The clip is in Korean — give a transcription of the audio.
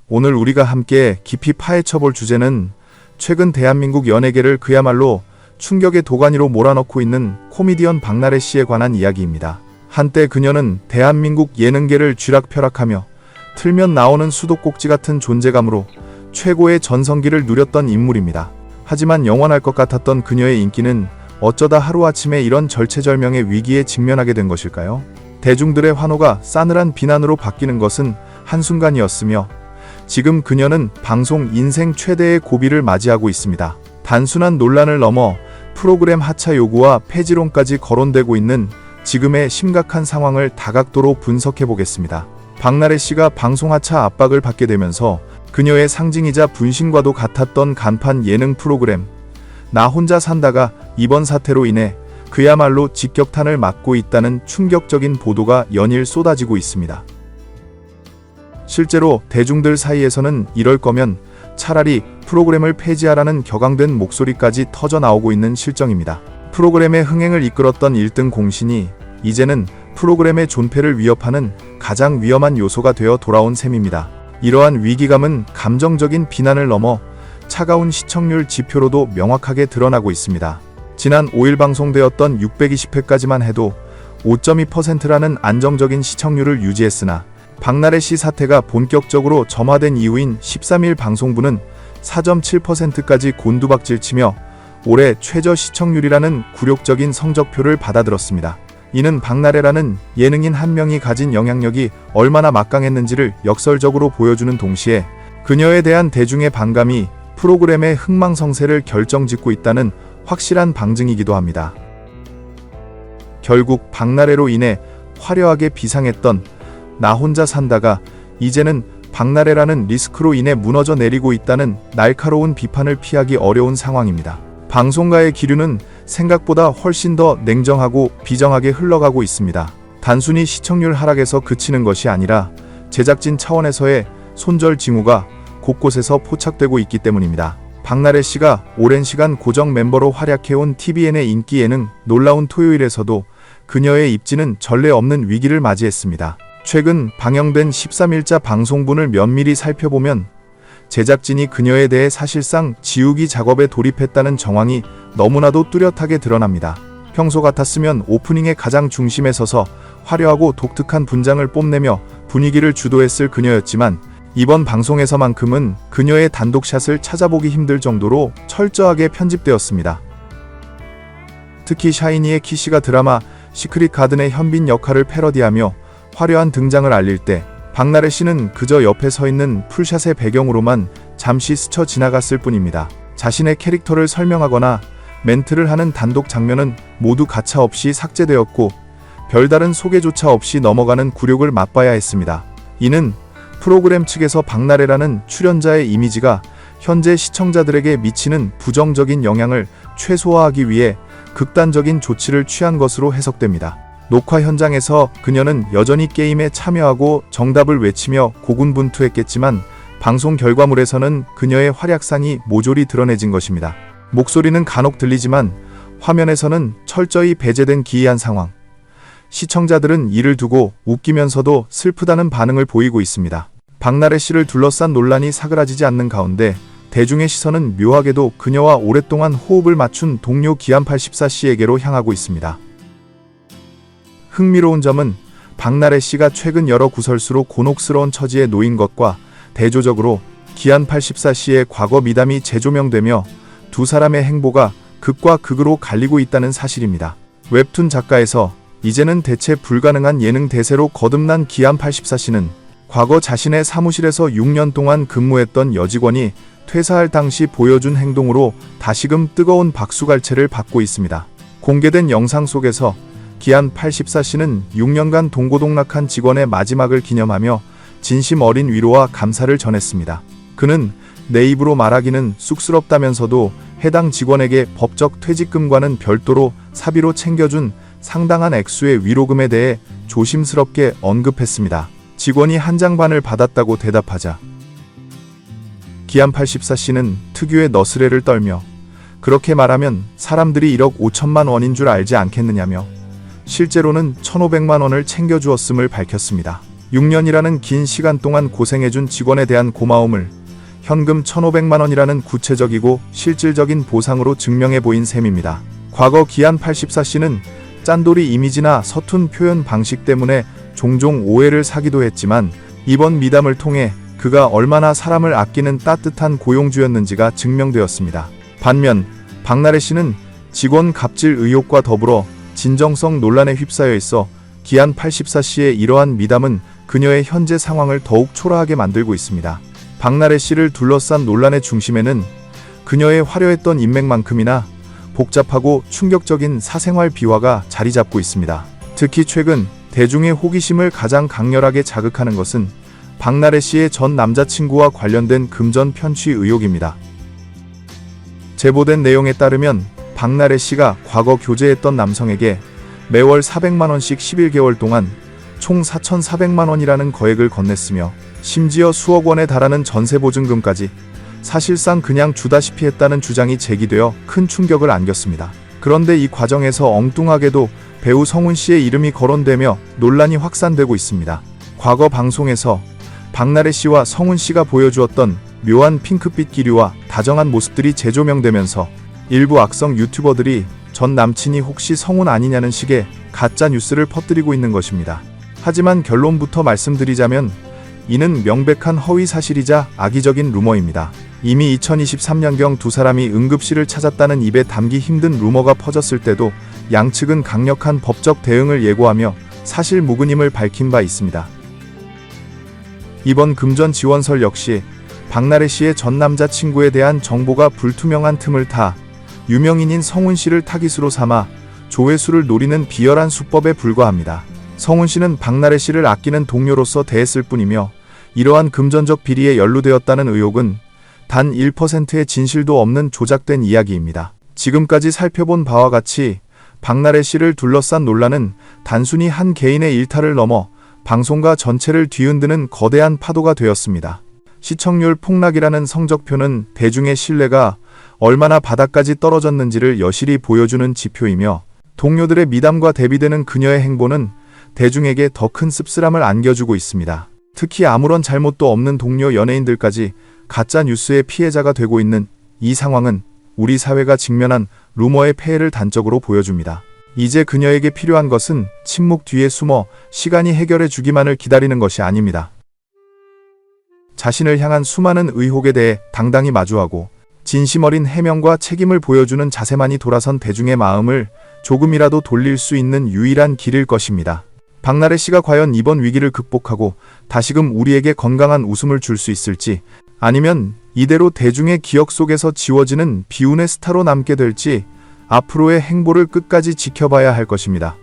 오늘 우리가 함께 깊이 파헤쳐볼 주제는 최근 대한민국 연예계를 그야말로 충격의 도가니로 몰아넣고 있는 코미디언 박나래 씨에 관한 이야기입니다. 한때 그녀는 대한민국 예능계를 쥐락펴락하며 틀면 나오는 수도꼭지 같은 존재감으로 최고의 전성기를 누렸던 인물입니다. 하지만 영원할 것 같았던 그녀의 인기는 어쩌다 하루아침에 이런 절체절명의 위기에 직면하게 된 것일까요? 대중들의 환호가 싸늘한 비난으로 바뀌는 것은 한순간이었으며 지금 그녀는 방송 인생 최대의 고비를 맞이하고 있습니다. 단순한 논란을 넘어 프로그램 하차 요구와 폐지론까지 거론되고 있는 지금의 심각한 상황을 다각도로 분석해 보겠습니다. 박나래 씨가 방송 하차 압박을 받게 되면서 그녀의 상징이자 분신과도 같았던 간판 예능 프로그램 나 혼자 산다가 이번 사태로 인해 그야말로 직격탄을 맞고 있다는 충격적인 보도가 연일 쏟아지고 있습니다. 실제로 대중들 사이에서는 이럴 거면 차라리 프로그램을 폐지하라는 격앙된 목소리까지 터져 나오고 있는 실정입니다. 프로그램의 흥행을 이끌었던 1등 공신이 이제는 프로그램의 존폐를 위협하는 가장 위험한 요소가 되어 돌아온 셈입니다. 이러한 위기감은 감정적인 비난을 넘어 차가운 시청률 지표로도 명확하게 드러나고 있습니다. 지난 5일 방송되었던 620회까지만 해도 5.2%라는 안정적인 시청률을 유지했으나 박나래 씨 사태가 본격적으로 점화된 이후인 13일 방송부는 4.7%까지 곤두박질치며 올해 최저 시청률이라는 굴욕적인 성적표를 받아들었습니다. 이는 박나래라는 예능인 한 명이 가진 영향력이 얼마나 막강했는지를 역설적으로 보여주는 동시에 그녀에 대한 대중의 반감이 프로그램의 흥망성쇠를 결정짓고 있다는 확실한 방증이기도 합니다. 결국 박나래로 인해 화려하게 비상했던 나 혼자 산다가 이제는 박나래라는 리스크로 인해 무너져 내리고 있다는 날카로운 비판을 피하기 어려운 상황입니다. 방송가의 기류는 생각보다 훨씬 더 냉정하고 비정하게 흘러가고 있습니다. 단순히 시청률 하락에서 그치는 것이 아니라 제작진 차원에서의 손절 징후가 곳곳에서 포착되고 있기 때문입니다. 박나래 씨가 오랜 시간 고정 멤버로 활약해온 TVN의 인기 예능 놀라운 토요일에서도 그녀의 입지는 전례 없는 위기를 맞이했습니다. 최근 방영된 13일자 방송분을 면밀히 살펴보면 제작진이 그녀에 대해 사실상 지우기 작업에 돌입했다는 정황이 너무나도 뚜렷하게 드러납니다. 평소 같았으면 오프닝의 가장 중심에 서서 화려하고 독특한 분장을 뽐내며 분위기를 주도했을 그녀였지만 이번 방송에서만큼은 그녀의 단독샷을 찾아보기 힘들 정도로 철저하게 편집되었습니다. 특히 샤이니의 키씨가 드라마 시크릿 가든의 현빈 역할을 패러디하며 화려한 등장을 알릴 때 박나래 씨는 그저 옆에 서 있는 풀샷의 배경으로만 잠시 스쳐 지나갔을 뿐입니다. 자신의 캐릭터를 설명하거나 멘트를 하는 단독 장면은 모두 가차없이 삭제되었고 별다른 소개조차 없이 넘어가는 굴욕을 맛봐야 했습니다. 이는 프로그램 측에서 박나래라는 출연자의 이미지가 현재 시청자들에게 미치는 부정적인 영향을 최소화하기 위해 극단적인 조치를 취한 것으로 해석됩니다. 녹화 현장에서 그녀는 여전히 게임에 참여하고 정답을 외치며 고군분투했겠지만 방송 결과물에서는 그녀의 활약상이 모조리 드러내진 것입니다. 목소리는 간혹 들리지만 화면에서는 철저히 배제된 기이한 상황. 시청자들은 이를 두고 웃기면서도 슬프다는 반응을 보이고 있습니다. 박나래 씨를 둘러싼 논란이 사그라지지 않는 가운데 대중의 시선은 묘하게도 그녀와 오랫동안 호흡을 맞춘 동료 기안84씨에게로 향하고 있습니다. 흥미로운 점은 박나래 씨가 최근 여러 구설수로 곤혹스러운 처지에 놓인 것과 대조적으로 기안84씨의 과거 미담이 재조명되며 두 사람의 행보가 극과 극으로 갈리고 있다는 사실입니다. 웹툰 작가에서 이제는 대체 불가능한 예능 대세로 거듭난 기안84씨는 과거 자신의 사무실에서 6년 동안 근무했던 여직원이 퇴사할 당시 보여준 행동으로 다시금 뜨거운 박수갈채를 받고 있습니다. 공개된 영상 속에서 기안84씨는 6년간 동고동락한 직원의 마지막을 기념하며 진심 어린 위로와 감사를 전했습니다. 그는 내 입으로 말하기는 쑥스럽다면서도 해당 직원에게 법적 퇴직금과는 별도로 사비로 챙겨준 상당한 액수의 위로금에 대해 조심스럽게 언급했습니다. 직원이 한 장 반을 받았다고 대답하자 기안84씨는 특유의 너스레를 떨며 그렇게 말하면 사람들이 1억 5천만 원인 줄 알지 않겠느냐며 실제로는 1,500만 원을 챙겨주었음을 밝혔습니다. 6년이라는 긴 시간 동안 고생해준 직원에 대한 고마움을 현금 1,500만 원이라는 구체적이고 실질적인 보상으로 증명해 보인 셈입니다. 과거 기안 84씨는 짠돌이 이미지나 서툰 표현 방식 때문에 종종 오해를 사기도 했지만 이번 미담을 통해 그가 얼마나 사람을 아끼는 따뜻한 고용주였는지가 증명되었습니다. 반면 박나래 씨는 직원 갑질 의혹과 더불어 진정성 논란에 휩싸여 있어 기안 84씨의 이러한 미담은 그녀의 현재 상황을 더욱 초라하게 만들고 있습니다. 박나래 씨를 둘러싼 논란의 중심에는 그녀의 화려했던 인맥만큼이나 복잡하고 충격적인 사생활 비화가 자리 잡고 있습니다. 특히 최근 대중의 호기심을 가장 강렬하게 자극하는 것은 박나래 씨의 전 남자친구와 관련된 금전 편취 의혹입니다. 제보된 내용에 따르면 박나래 씨가 과거 교제했던 남성에게 매월 400만 원씩 11개월 동안 총 4,400만 원이라는 거액을 건넸으며 심지어 수억 원에 달하는 전세보증금까지 사실상 그냥 주다시피 했다는 주장이 제기되어 큰 충격을 안겼습니다. 그런데 이 과정에서 엉뚱하게도 배우 성훈 씨의 이름이 거론되며 논란이 확산되고 있습니다. 과거 방송에서 박나래 씨와 성훈 씨가 보여주었던 묘한 핑크빛 기류와 다정한 모습들이 재조명되면서 일부 악성 유튜버들이 전 남친이 혹시 성훈 아니냐는 식의 가짜 뉴스를 퍼뜨리고 있는 것입니다. 하지만 결론부터 말씀드리자면 이는 명백한 허위 사실이자 악의적인 루머입니다. 이미 2023년경 두 사람이 응급실을 찾았다는 입에 담기 힘든 루머가 퍼졌을 때도 양측은 강력한 법적 대응을 예고하며 사실 무근임을 밝힌 바 있습니다. 이번 금전 지원설 역시 박나래 씨의 전 남자친구에 대한 정보가 불투명한 틈을 타 유명인인 성훈 씨를 타깃으로 삼아 조회수를 노리는 비열한 수법에 불과합니다. 성훈 씨는 박나래 씨를 아끼는 동료로서 대했을 뿐이며 이러한 금전적 비리에 연루되었다는 의혹은 단 1%의 진실도 없는 조작된 이야기입니다. 지금까지 살펴본 바와 같이 박나래 씨를 둘러싼 논란은 단순히 한 개인의 일탈을 넘어 방송가 전체를 뒤흔드는 거대한 파도가 되었습니다. 시청률 폭락이라는 성적표는 대중의 신뢰가 얼마나 바닥까지 떨어졌는지를 여실히 보여주는 지표이며 동료들의 미담과 대비되는 그녀의 행보는 대중에게 더 큰 씁쓸함을 안겨주고 있습니다. 특히 아무런 잘못도 없는 동료 연예인들까지 가짜 뉴스의 피해자가 되고 있는 이 상황은 우리 사회가 직면한 루머의 폐해를 단적으로 보여줍니다. 이제 그녀에게 필요한 것은 침묵 뒤에 숨어 시간이 해결해 주기만을 기다리는 것이 아닙니다. 자신을 향한 수많은 의혹에 대해 당당히 마주하고 진심 어린 해명과 책임을 보여주는 자세만이 돌아선 대중의 마음을 조금이라도 돌릴 수 있는 유일한 길일 것입니다. 박나래 씨가 과연 이번 위기를 극복하고 다시금 우리에게 건강한 웃음을 줄 수 있을지, 아니면 이대로 대중의 기억 속에서 지워지는 비운의 스타로 남게 될지 앞으로의 행보를 끝까지 지켜봐야 할 것입니다.